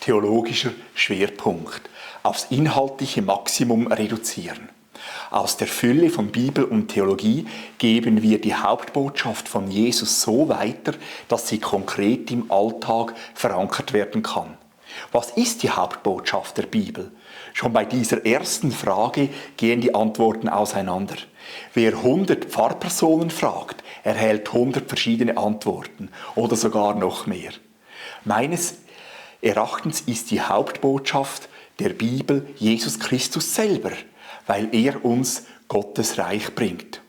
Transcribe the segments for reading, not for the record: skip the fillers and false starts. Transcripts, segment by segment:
Theologischer Schwerpunkt. Aufs inhaltliche Maximum reduzieren. Aus der Fülle von Bibel und Theologie geben wir die Hauptbotschaft von Jesus so weiter, dass sie konkret im Alltag verankert werden kann. Was ist die Hauptbotschaft der Bibel? Schon bei dieser ersten Frage gehen die Antworten auseinander. Wer 100 Pfarrpersonen fragt, erhält 100 verschiedene Antworten oder sogar noch mehr. Meines Erachtens ist die Hauptbotschaft der Bibel Jesus Christus selber, weil er uns Gottes Reich bringt.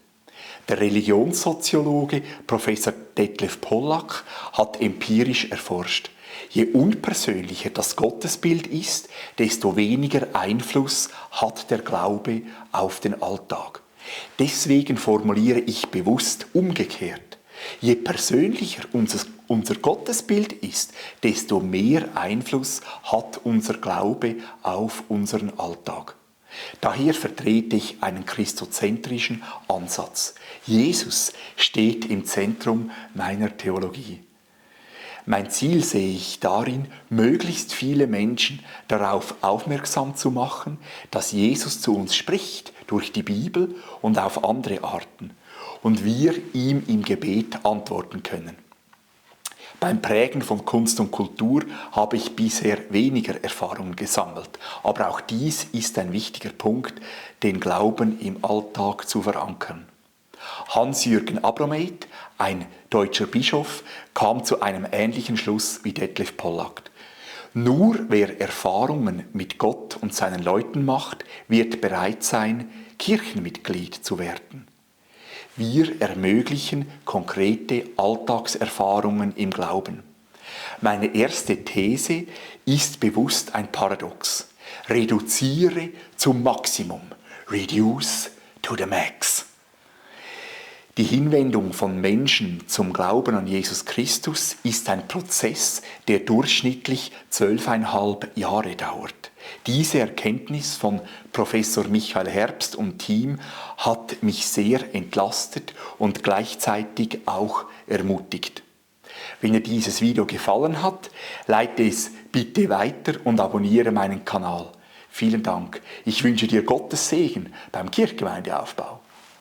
Der Religionssoziologe Professor Detlef Pollack hat empirisch erforscht: Je unpersönlicher das Gottesbild ist, desto weniger Einfluss hat der Glaube auf den Alltag. Deswegen formuliere ich bewusst umgekehrt: Je persönlicher unser Gottesbild ist, desto mehr Einfluss hat unser Glaube auf unseren Alltag. Daher vertrete ich einen christozentrischen Ansatz. Jesus steht im Zentrum meiner Theologie. Mein Ziel sehe ich darin, möglichst viele Menschen darauf aufmerksam zu machen, dass Jesus zu uns spricht durch die Bibel und auf andere Arten und wir ihm im Gebet antworten können. Beim Prägen von Kunst und Kultur habe ich bisher weniger Erfahrungen gesammelt, aber auch dies ist ein wichtiger Punkt, den Glauben im Alltag zu verankern. Hans-Jürgen Abromeit, ein deutscher Bischof, kam zu einem ähnlichen Schluss wie Detlef Pollack. Nur wer Erfahrungen mit Gott und seinen Leuten macht, wird bereit sein, Kirchenmitglied zu werden. Wir ermöglichen konkrete Alltagserfahrungen im Glauben. Meine erste These ist bewusst ein Paradox. Reduziere zum Maximum. Reduce to the max. Die Hinwendung von Menschen zum Glauben an Jesus Christus ist ein Prozess, der durchschnittlich 12,5 Jahre dauert. Diese Erkenntnis von Professor Michael Herbst und Team hat mich sehr entlastet und gleichzeitig auch ermutigt. Wenn dir dieses Video gefallen hat, leite es bitte weiter und abonniere meinen Kanal. Vielen Dank. Ich wünsche dir Gottes Segen beim Kirchgemeindeaufbau.